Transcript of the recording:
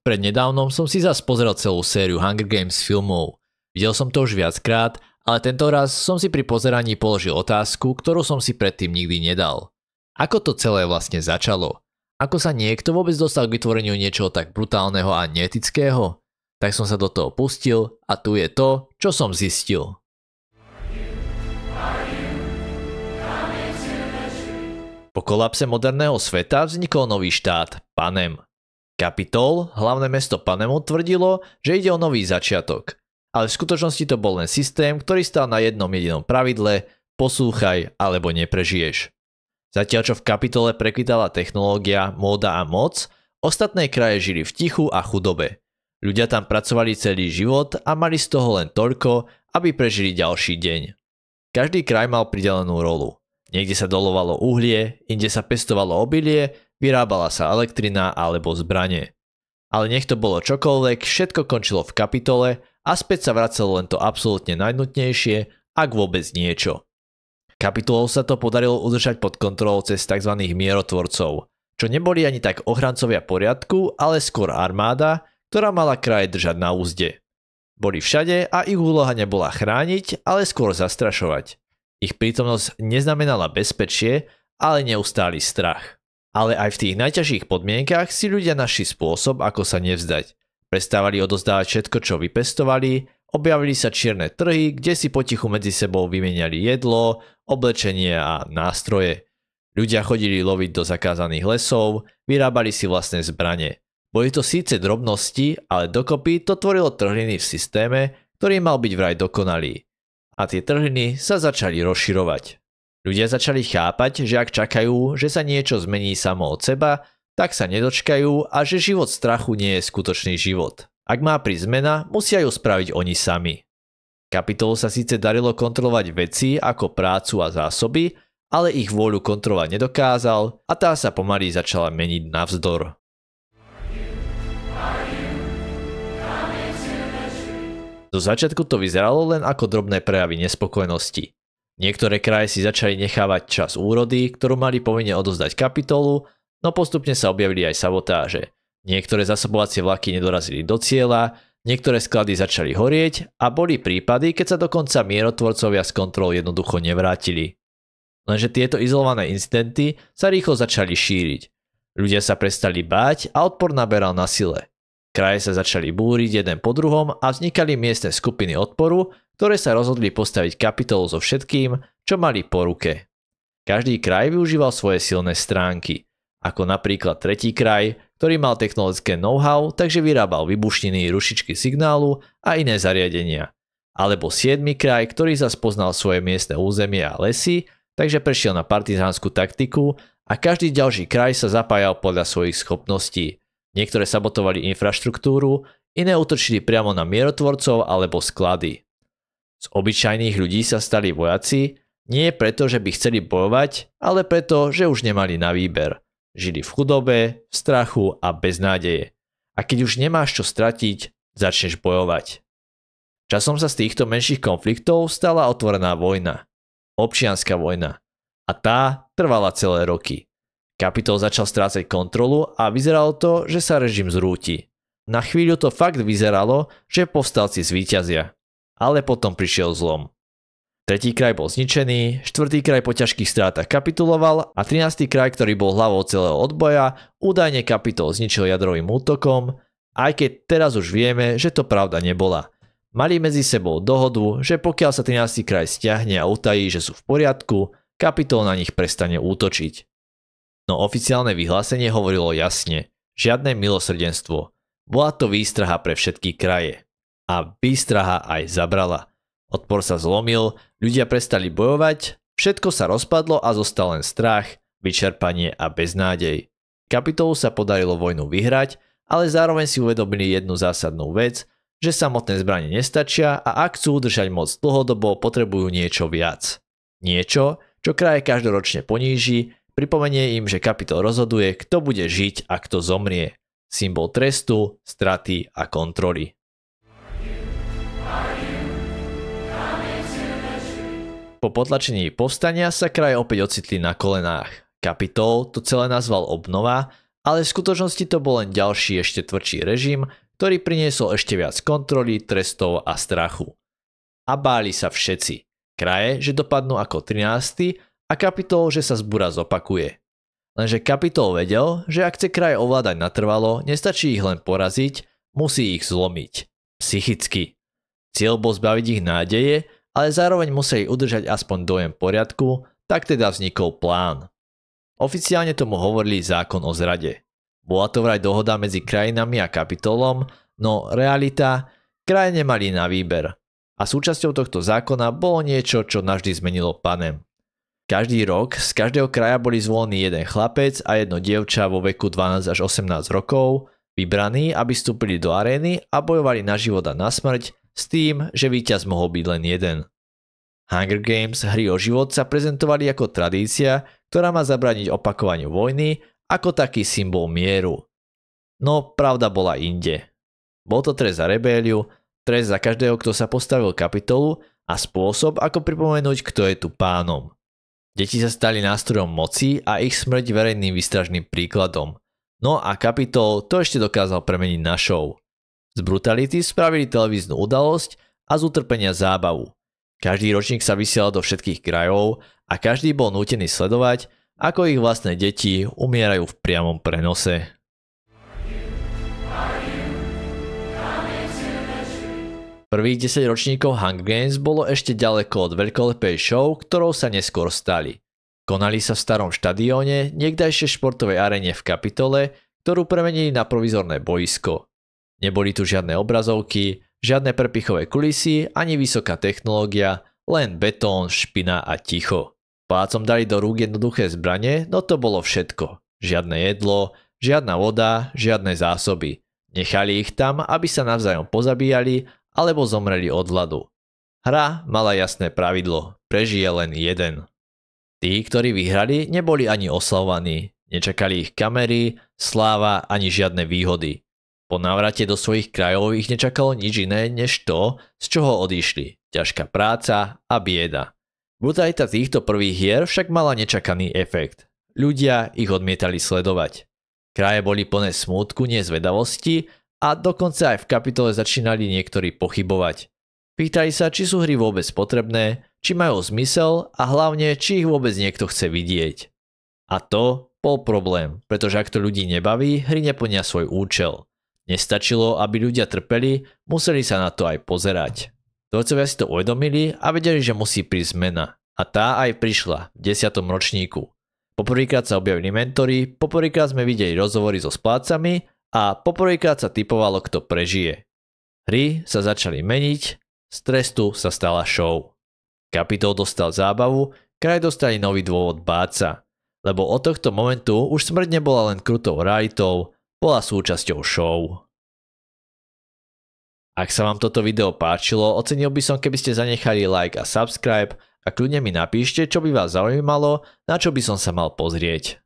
Prednedávnom som si zas pozrel celú sériu Hunger Games filmov. Videl som to už viackrát, ale tento raz som si pri pozeraní položil otázku, ktorú som si predtým nikdy nedal. Ako to celé vlastne začalo? Ako sa niekto vôbec dostal k vytvoreniu niečoho tak brutálneho a neetického? Tak som sa do toho pustil a tu je to, čo som zistil. Po kolapse moderného sveta vznikol nový štát, Panem. Kapitol, hlavné mesto Panemu, tvrdilo, že ide o nový začiatok. Ale v skutočnosti to bol len systém, ktorý stál na jednom jedinom pravidle: poslúchaj alebo neprežiješ. Zatiaľ čo v kapitole prekvitala technológia, móda a moc, ostatné kraje žili v tichu a chudobe. Ľudia tam pracovali celý život a mali z toho len toľko, aby prežili ďalší deň. Každý kraj mal pridelenú rolu. Niekde sa dolovalo uhlie, inde sa pestovalo obilie, vyrábala sa elektrina alebo zbrane. Ale nech to bolo čokoľvek, všetko končilo v kapitole a späť sa vracalo len to absolútne najnutnejšie, ak vôbec niečo. Kapitolou sa to podarilo udržať pod kontrolou cez tzv. Mierotvorcov, čo neboli ani tak ochrancovia poriadku, ale skôr armáda, ktorá mala kraje držať na úzde. Boli všade a ich úloha nebola chrániť, ale skôr zastrašovať. Ich prítomnosť neznamenala bezpečie, ale neustály strach. Ale aj v tých najťažších podmienkach si ľudia našli spôsob, ako sa nevzdať. Prestávali odozdávať všetko, čo vypestovali, objavili sa čierne trhy, kde si potichu medzi sebou vymieniali jedlo, oblečenie a nástroje. Ľudia chodili loviť do zakázaných lesov, vyrábali si vlastné zbrane. Boli to síce drobnosti, ale dokopy to tvorilo trhliny v systéme, ktorý mal byť vraj dokonalý. A tie trhliny sa začali rozširovať. Ľudia začali chápať, že ak čakajú, že sa niečo zmení samo od seba, tak sa nedočkajú a že život strachu nie je skutočný život. Ak má prísť zmena, musia ju spraviť oni sami. Kapitolu sa síce darilo kontrolovať veci ako prácu a zásoby, ale ich vôľu kontrolovať nedokázal a tá sa pomaly začala meniť navzdor. Do začiatku to vyzeralo len ako drobné prejavy nespokojnosti. Niektoré kraje si začali nechávať čas úrody, ktorú mali povinne odozdať kapitolu, no postupne sa objavili aj sabotáže. Niektoré zasobovacie vlaky nedorazili do cieľa, niektoré sklady začali horieť a boli prípady, keď sa dokonca mierotvorcovia z kontrol jednoducho nevrátili. Lenže tieto izolované incidenty sa rýchlo začali šíriť. Ľudia sa prestali báť a odpor naberal na sile. Kraje sa začali búriť jeden po druhom a vznikali miestne skupiny odporu, ktoré sa rozhodli postaviť kapitolu so všetkým, čo mali po ruke. Každý kraj využíval svoje silné stránky, ako napríklad tretí kraj, ktorý mal technologické know-how, takže vyrábal výbušniny, rušičky signálu a iné zariadenia. Alebo 7. kraj, ktorý zas poznal svoje miestne územie a lesy, takže prešiel na partizánsku taktiku a každý ďalší kraj sa zapájal podľa svojich schopností. Niektoré sabotovali infraštruktúru, iné útočili priamo na mierotvorcov alebo sklady. Z obyčajných ľudí sa stali vojaci, nie preto, že by chceli bojovať, ale preto, že už nemali na výber. Žili v chudobe, v strachu a bez nádeje. A keď už nemáš čo stratiť, začneš bojovať. Časom sa z týchto menších konfliktov stala otvorená vojna. Občianska vojna. A tá trvala celé roky. Kapitol začal strácať kontrolu a vyzeralo to, že sa režim zrúti. Na chvíľu to fakt vyzeralo, že povstalci zvíťazia. Ale potom prišiel zlom. Tretí kraj bol zničený, 4. kraj po ťažkých strátach kapituloval a 13. kraj, ktorý bol hlavou celého odboja, údajne kapitol zničil jadrovým útokom, aj keď teraz už vieme, že to pravda nebola. Mali medzi sebou dohodu, že pokiaľ sa 13. kraj stiahne a utají, že sú v poriadku, kapitol na nich prestane útočiť. No oficiálne vyhlásenie hovorilo jasne, žiadne milosrdenstvo. Bola to výstraha pre všetky kraje. A výstraha aj zabrala. Odpor sa zlomil, ľudia prestali bojovať, všetko sa rozpadlo a zostal len strach, vyčerpanie a beznádej. Kapitolu sa podarilo vojnu vyhrať, ale zároveň si uvedomili jednu zásadnú vec, že samotné zbrane nestačia a ak chcú udržať moc dlhodobo, potrebujú niečo viac. Niečo, čo kraje každoročne poníži, pripomenie im, že kapitol rozhoduje, kto bude žiť a kto zomrie. Symbol trestu, straty a kontroly. Po potlačení povstania sa kraje opäť ocitli na kolenách. Kapitol to celé nazval obnova ale v skutočnosti to bol len ďalší ešte tvrdší režim, ktorý priniesol ešte viac kontroly, trestov a strachu. A báli sa všetci. Kraje, že dopadnú ako 13. a Kapitol, že sa zbúra zopakuje. Lenže Kapitol vedel, že ak chce kraje ovládať natrvalo, nestačí ich len poraziť, musí ich zlomiť. Psychicky. Cieľ bol zbaviť ich nádeje, ale zároveň museli udržať aspoň dojem poriadku, tak teda vznikol plán. Oficiálne tomu hovorili zákon o zrade. Bola to vraj dohoda medzi krajinami a Kapitolom, no realita, kraje nemali na výber. A súčasťou tohto zákona bolo niečo, čo navždy zmenilo panem. Každý rok z každého kraja boli zvolení jeden chlapec a jedno dievča vo veku 12 až 18 rokov, vybraní, aby vstúpili do arény a bojovali na život a na smrť s tým, že víťaz mohol byť len jeden. Hunger Games, hry o život, sa prezentovali ako tradícia, ktorá má zabrániť opakovaniu vojny, ako taký symbol mieru. No pravda bola inde. Bol to trest za rebéliu, trest za každého, kto sa postavil Kapitolu a spôsob, ako pripomenúť, kto je tu pánom. Deti sa stali nástrojom moci a ich smrť verejným výstražným príkladom. No a Kapitol to ešte dokázal premeniť na show. Z brutality spravili televíznu udalosť a z utrpenia zábavu. Každý ročník sa vysielal do všetkých krajov a každý bol nútený sledovať, ako ich vlastné deti umierajú v priamom prenose. Prvých 10 ročníkov Hunger Games bolo ešte ďaleko od veľkolepej show, ktorou sa neskôr stali. Konali sa v starom štadióne, niekdajšej športovej aréne v Kapitole, ktorú premenili na provizorné boisko. Neboli tu žiadne obrazovky, žiadne prepichové kulisy, ani vysoká technológia, len betón, špina a ticho. Pácom dali do rúk jednoduché zbrane, no to bolo všetko. Žiadne jedlo, žiadna voda, žiadne zásoby. Nechali ich tam, aby sa navzájom pozabíjali alebo zomreli od hladu. Hra mala jasné pravidlo, prežije len jeden. Tí, ktorí vyhrali, neboli ani oslavovaní, nečakali ich kamery, sláva ani žiadne výhody. Po návrate do svojich krajov ich nečakalo nič iné než to, z čoho odišli, ťažká práca a bieda. Brutalita týchto prvých hier však mala nečakaný efekt. Ľudia ich odmietali sledovať. Kraje boli plné smútku, nezvedavosti a dokonca aj v Kapitole začínali niektorí pochybovať. Pýtali sa, či sú hry vôbec potrebné, či majú zmysel a hlavne, či ich vôbec niekto chce vidieť. A to bol problém, pretože ak to ľudí nebaví, hry neplnia svoj účel. Nestačilo, aby ľudia trpeli, museli sa na to aj pozerať. Tvorcovia si to uvedomili a vedeli, že musí prísť zmena. A tá aj prišla v 10. ročníku. Poprvýkrát sa objavili mentori, poprvýkrát sme videli rozhovory so splácami a poprvýkrát sa tipovalo, kto prežije. Hry sa začali meniť, z trestu sa stala show. Kapitol dostal zábavu, kraj dostali nový dôvod báť sa. Lebo od tohto momentu už smrť nebola len krutou realitou, bola súčasťou show. Ak sa vám toto video páčilo, ocenil by som, keby ste zanechali like a subscribe a kľudne mi napíšte, čo by vás zaujímalo, na čo by som sa mal pozrieť.